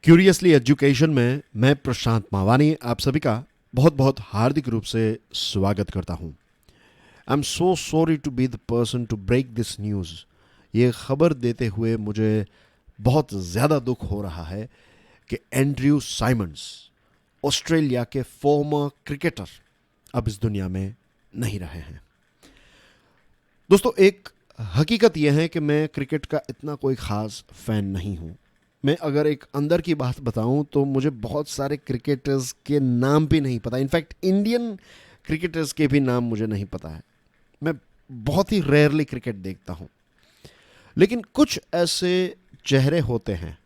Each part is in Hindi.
क्यूरियसली एजुकेशन में मैं प्रशांत मावानी आप सभी का बहुत बहुत हार्दिक रूप से स्वागत करता हूं। I am so sorry to be the person to break this news. ये खबर देते हुए मुझे बहुत ज़्यादा दुख हो रहा है कि एंड्रयू साइमंड्स, ऑस्ट्रेलिया के फॉर्मर क्रिकेटर, अब इस दुनिया में नहीं रहे हैं। दोस्तों, एक हकीकत यह है कि मैं क्रिकेट का इतना कोई ख़ास फ़ैन नहीं हूँ। मैं अगर एक अंदर की बात बताऊं तो मुझे बहुत सारे क्रिकेटर्स के नाम भी नहीं पता। इनफैक्ट इंडियन क्रिकेटर्स के भी नाम मुझे नहीं पता है। मैं बहुत ही रेयरली क्रिकेट देखता हूं। लेकिन कुछ ऐसे चेहरे होते हैं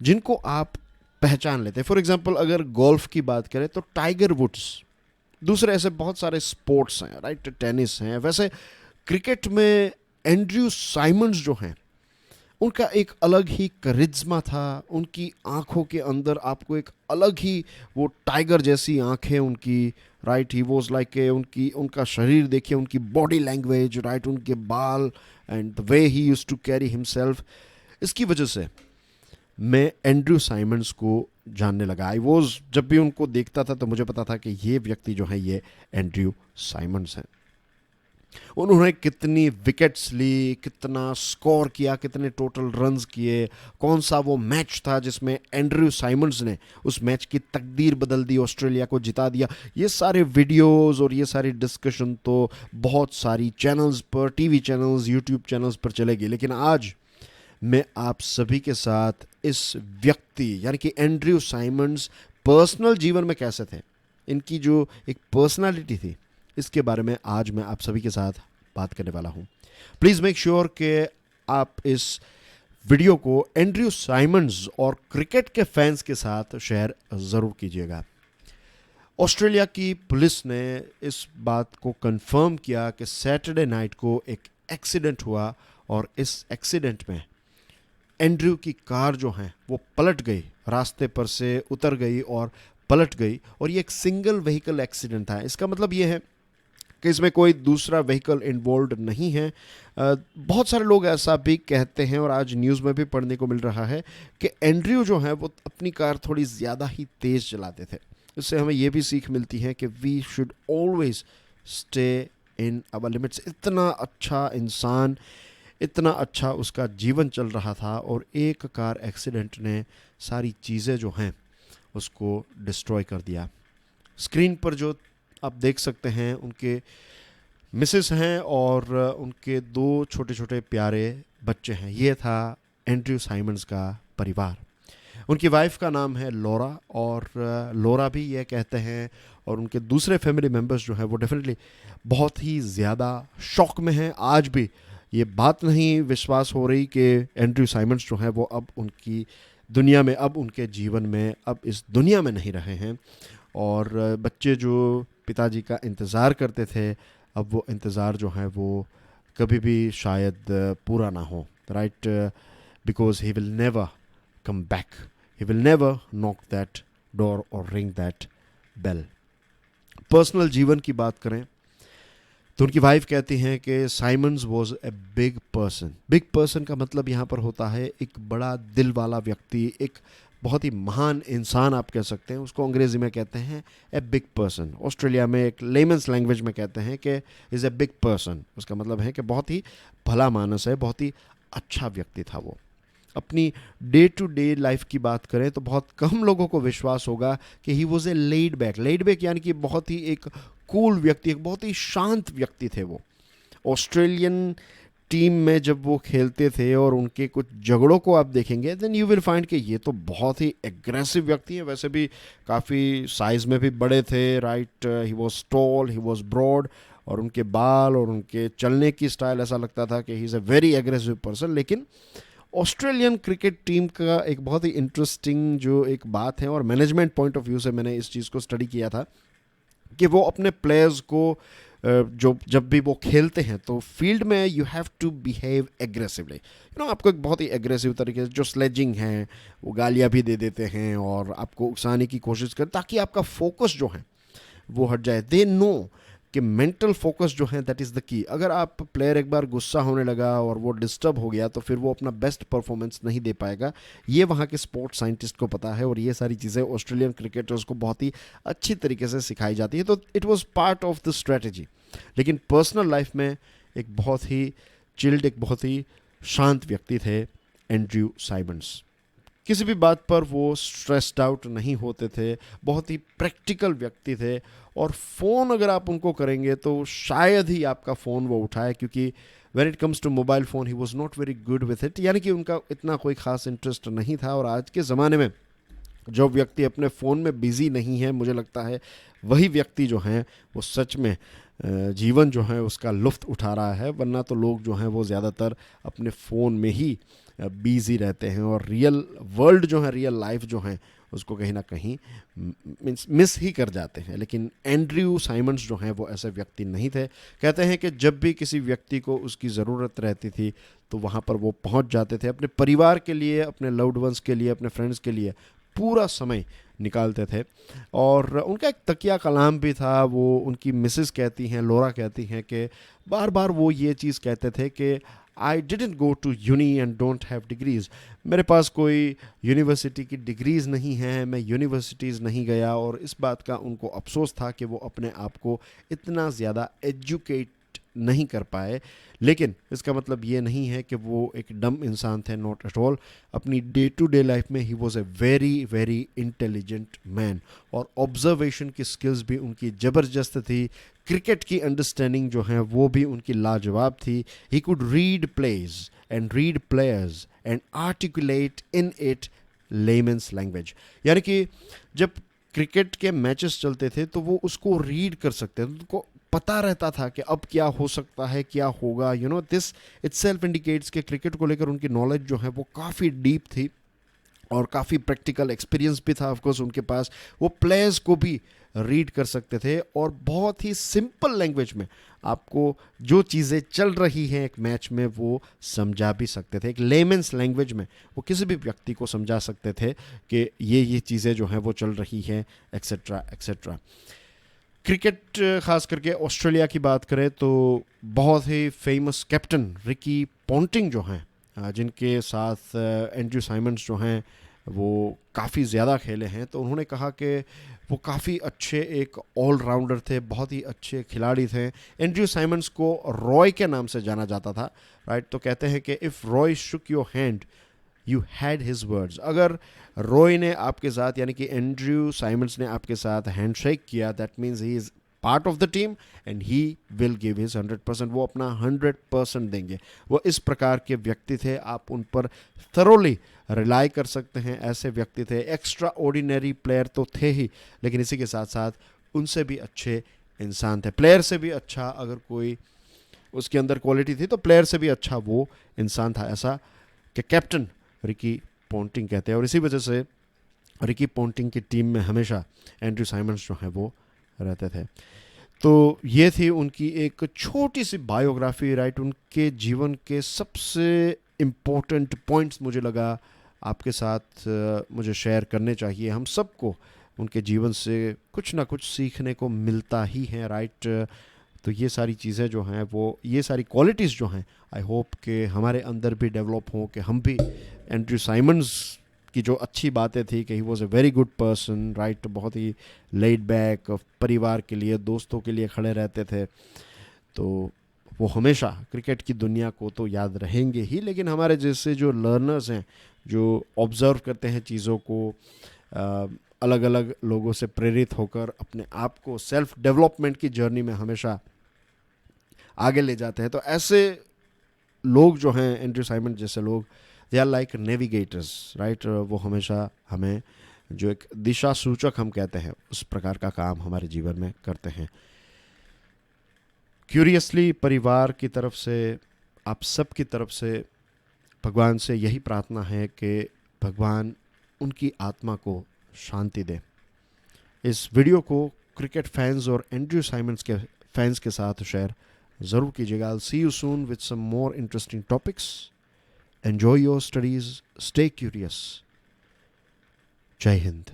जिनको आप पहचान लेते हैं। फॉर एग्जांपल, अगर गोल्फ की बात करें तो टाइगर वुड्स, दूसरे ऐसे बहुत सारे स्पोर्ट्स हैं, राइट, टेनिस हैं। वैसे क्रिकेट में एंड्रयू साइमंड्स जो हैं, उनका एक अलग ही करिश्मा था। उनकी आंखों के अंदर आपको एक अलग ही वो टाइगर जैसी आंखें उनकी, राइट। ही वॉज लाइक उनका शरीर देखिए, उनकी बॉडी लैंग्वेज, राइट, उनके बाल and the way he used to carry himself. इसकी वजह से मैं एंड्रयू साइमंड्स को जानने लगा। आई वॉज, जब भी उनको देखता था तो मुझे पता था कि ये व्यक्ति जो है ये एंड्रयू साइमंड्स हैं। उन्होंने कितनी विकेट्स ली, कितना स्कोर किया, कितने टोटल रन्स किए, कौन सा वो मैच था जिसमें एंड्रयू साइमंड्स ने उस मैच की तकदीर बदल दी, ऑस्ट्रेलिया को जिता दिया। ये सारे वीडियोस और ये सारी डिस्कशन तो बहुत सारी चैनल्स पर, टीवी चैनल्स, यूट्यूब चैनल्स पर चलेगी। लेकिन आज मैं आप सभी के साथ इस व्यक्ति यानी कि एंड्रयू साइमंड्स पर्सनल जीवन में कैसे थे, इनकी जो एक पर्सनालिटी थी, इसके बारे में आज मैं आप सभी के साथ बात करने वाला हूं। प्लीज़ मेक श्योर कि आप इस वीडियो को एंड्रयू साइमंड्स और क्रिकेट के फैंस के साथ शेयर ज़रूर कीजिएगा। ऑस्ट्रेलिया की पुलिस ने इस बात को कंफर्म किया कि सैटरडे नाइट को एक एक्सीडेंट हुआ और इस एक्सीडेंट में एंड्रयू की कार जो है वो पलट गई, रास्ते पर से उतर गई और पलट गई। और ये एक सिंगल व्हीकल एक्सीडेंट था। इसका मतलब ये है कि इसमें कोई दूसरा व्हीकल इन्वॉल्व नहीं है। बहुत सारे लोग ऐसा भी कहते हैं और आज न्यूज़ में भी पढ़ने को मिल रहा है कि एंड्रयू जो है वो अपनी कार थोड़ी ज़्यादा ही तेज़ चलाते थे। इससे हमें ये भी सीख मिलती है कि we should always stay in our limits. इतना अच्छा इंसान, इतना अच्छा उसका जीवन चल रहा था और एक कार एक्सीडेंट ने सारी चीज़ें जो हैं उसको डिस्ट्रॉय कर दिया। स्क्रीन पर जो आप देख सकते हैं उनके मिसेस हैं और उनके दो छोटे छोटे प्यारे बच्चे हैं। ये था एंड्रयू साइमंड्स का परिवार। उनकी वाइफ का नाम है लॉरा और लॉरा भी ये कहते हैं, और उनके दूसरे फैमिली मेम्बर्स जो हैं वो डेफिनेटली बहुत ही ज़्यादा शॉक में हैं। आज भी ये बात नहीं विश्वास हो रही कि एंड्रयू साइमंड्स जो हैं वो अब उनकी दुनिया में, अब उनके जीवन में, अब इस दुनिया में नहीं रहे हैं। और बच्चे जो पिताजी का इंतज़ार करते थे, अब वो इंतज़ार जो है वो कभी भी शायद पूरा ना हो, right, because he will never come back, he will never knock that door और रिंग दैट बेल। पर्सनल जीवन की बात करें तो उनकी वाइफ कहती हैं कि Symonds was a big person. Big person का मतलब यहाँ पर होता है एक बड़ा दिल वाला व्यक्ति, एक बहुत ही महान इंसान आप कह सकते हैं। उसको अंग्रेज़ी में कहते हैं ए बिग पर्सन। ऑस्ट्रेलिया में एक लेमन्स लैंग्वेज में कहते हैं कि इज़ ए बिग पर्सन। उसका मतलब है कि बहुत ही भला मानस है, बहुत ही अच्छा व्यक्ति था वो। अपनी डे टू डे लाइफ की बात करें तो बहुत कम लोगों को विश्वास होगा कि he was a laid back यानी कि बहुत ही एक कूल व्यक्ति, एक बहुत ही शांत व्यक्ति थे वो। ऑस्ट्रेलियन टीम में जब वो खेलते थे और उनके कुछ झगड़ों को आप देखेंगे देन यू विल फाइंड कि ये तो बहुत ही एग्रेसिव व्यक्ति हैं। वैसे भी काफ़ी साइज़ में भी बड़े थे, right, he was tall, he was broad, और उनके बाल और उनके चलने की स्टाइल ऐसा लगता था कि he is a very aggressive person. लेकिन ऑस्ट्रेलियन क्रिकेट टीम का एक बहुत ही इंटरेस्टिंग जो एक बात है, और मैनेजमेंट पॉइंट ऑफ व्यू से मैंने इस चीज़ को स्टडी किया था, कि वो अपने प्लेयर्स को जो जब भी वो खेलते हैं तो फील्ड में you have to behave aggressively. आपको एक बहुत ही एग्रेसिव तरीके से, जो स्लेजिंग है वो गालियाँ भी दे देते हैं और आपको उकसाने की कोशिश करते ताकि आपका फोकस जो है वो हट जाए। दे नो कि मेंटल फोकस जो है दैट इज़ द की। अगर आप प्लेयर एक बार गुस्सा होने लगा और वो डिस्टर्ब हो गया तो फिर वो अपना बेस्ट परफॉर्मेंस नहीं दे पाएगा। ये वहाँ के स्पोर्ट्स साइंटिस्ट को पता है और ये सारी चीज़ें ऑस्ट्रेलियन क्रिकेटर्स को बहुत ही अच्छी तरीके से सिखाई जाती है, तो it was part of the strategy. लेकिन पर्सनल लाइफ में एक बहुत ही चिल्ड, एक बहुत ही शांत व्यक्ति थे एंड्रयू साइमंड्स। किसी भी बात पर वो स्ट्रेस्ड आउट नहीं होते थे, बहुत ही प्रैक्टिकल व्यक्ति थे। और फ़ोन अगर आप उनको करेंगे तो शायद ही आपका फ़ोन वो उठाए, क्योंकि when it comes to mobile phone he was not very good with it, यानी कि उनका इतना कोई ख़ास इंटरेस्ट नहीं था। और आज के ज़माने में जो व्यक्ति अपने फ़ोन में बिज़ी नहीं है, मुझे लगता है वही व्यक्ति जो हैं वो सच में जीवन जो है उसका लुत्फ़ उठा रहा है। वरना तो लोग जो हैं वो ज़्यादातर अपने फ़ोन में ही बिज़ी रहते हैं और रियल वर्ल्ड जो है, रियल लाइफ जो है उसको कहीं ना कहीं मिस ही कर जाते हैं। लेकिन एंड्रयू साइमंड्स जो हैं वो ऐसे व्यक्ति नहीं थे। कहते हैं कि जब भी किसी व्यक्ति को उसकी ज़रूरत रहती थी तो वहाँ पर वो पहुँच जाते थे, अपने परिवार के लिए, अपने लव्ड वंस के लिए, अपने फ्रेंड्स के लिए पूरा समय निकालते थे। और उनका एक तकिया कलाम भी था। वो उनकी मिसेस कहती हैं, लोरा कहती हैं कि बार बार वो ये चीज़ कहते थे कि I didn't go to uni and don't have degrees. मेरे पास कोई यूनिवर्सिटी की डिग्रीज़ नहीं हैं, मैं यूनिवर्सिटीज़ नहीं गया। और इस बात का उनको अफसोस था कि वो अपने आप को इतना ज़्यादा एजुकेट नहीं कर पाए। लेकिन इसका मतलब ये नहीं है कि वो एक डम इंसान थे, नॉट एट ऑल। अपनी डे टू डे लाइफ में he was a very very intelligent man और ऑब्जर्वेशन की स्किल्स भी उनकी ज़बरदस्त थी। क्रिकेट की अंडरस्टैंडिंग जो है वो भी उनकी लाजवाब थी। He could read plays and read players and articulate in it lemons language, यानी कि जब क्रिकेट के मैचेस चलते थे तो वो उसको रीड कर सकते थे, उनको पता रहता था कि अब क्या हो सकता है, क्या होगा। You know this itself indicates कि क्रिकेट को लेकर उनकी नॉलेज जो है वो काफ़ी डीप थी और काफ़ी प्रैक्टिकल एक्सपीरियंस भी था ऑफकोर्स उनके पास। वो प्लेयर्स को भी रीड कर सकते थे और बहुत ही सिंपल लैंग्वेज में आपको जो चीज़ें चल रही हैं एक मैच में वो समझा भी सकते थे। एक लेमेंस लैंग्वेज में वो किसी भी व्यक्ति को समझा सकते थे कि ये चीज़ें जो हैं वो चल रही हैं, एक्सेट्रा एक्सेट्रा। क्रिकेट ख़ास करके ऑस्ट्रेलिया की बात करें तो बहुत ही फेमस कैप्टन रिकी पॉन्टिंग जो हैं, जिनके साथ एंड्रयू साइमंड्स जो हैं वो काफ़ी ज़्यादा खेले हैं, तो उन्होंने कहा कि वो काफ़ी अच्छे एक ऑलराउंडर थे, बहुत ही अच्छे खिलाड़ी थे। एंड्रयू साइमंड्स को रॉय के नाम से जाना जाता था, राइट। तो कहते हैं कि if Roy shook your hand you had his words. अगर रॉय ने आपके साथ, यानी कि एंड्रयू साइमंड्स ने आपके साथ हैंडशेक किया, that means he is part of the team and he will give his 100%। वो अपना 100% देंगे। वो इस प्रकार के व्यक्ति थे, आप उन पर थरोली रिलाई कर सकते हैं। ऐसे व्यक्ति थे, एक्स्ट्रा ऑर्डिनरी प्लेयर तो थे ही, लेकिन इसी के साथ साथ उनसे भी अच्छे इंसान थे। प्लेयर से भी अच्छा अगर कोई उसके अंदर क्वालिटी थी तो प्लेयर से भी अच्छा वो इंसान था, ऐसा कि कैप्टन रिकी पॉन्टिंग कहते हैं। और इसी वजह से रिकी पॉन्टिंग की टीम में हमेशा एंड्रयू साइमंड्स जो हैं वो रहते थे। तो ये थी उनकी एक छोटी सी बायोग्राफी, राइट। उनके जीवन के सबसे इम्पोर्टेंट पॉइंट्स मुझे लगा आपके साथ मुझे शेयर करने चाहिए। हम सबको उनके जीवन से कुछ ना कुछ सीखने को मिलता ही है, राइट। तो ये सारी चीज़ें जो हैं वो, ये सारी क्वालिटीज़ जो हैं, आई होप कि हमारे अंदर भी डेवलप हों, कि हम भी एंड्रयू साइमंड्स की जो अच्छी बातें थी कि he was a very good person, right, बहुत ही लेड बैक, परिवार के लिए, दोस्तों के लिए खड़े रहते थे, तो वो हमेशा क्रिकेट की दुनिया को तो याद रहेंगे ही। लेकिन हमारे जैसे जो लर्नर्स हैं, जो ऑब्ज़र्व करते हैं चीज़ों को, अलग अलग लोगों से प्रेरित होकर अपने आप को सेल्फ डेवलपमेंट की जर्नी में हमेशा आगे ले जाते हैं, तो ऐसे लोग जो हैं, एंड्रयू साइमंड्स जैसे लोग, they are like navigators, right. वो हमेशा हमें जो एक दिशा सूचक हम कहते हैं उस प्रकार का काम हमारे जीवन में करते हैं। क्यूरियसली परिवार की तरफ से, आप सब की तरफ से भगवान से यही प्रार्थना है कि भगवान उनकी आत्मा को शांति दे। इस वीडियो को क्रिकेट फैंस और एंड्रयू साइमंड्स के फैंस के साथ शेयर ज़रूर कीजिएगा। I'll see you soon with some more interesting topics. Enjoy your studies. Stay curious. Jai Hind.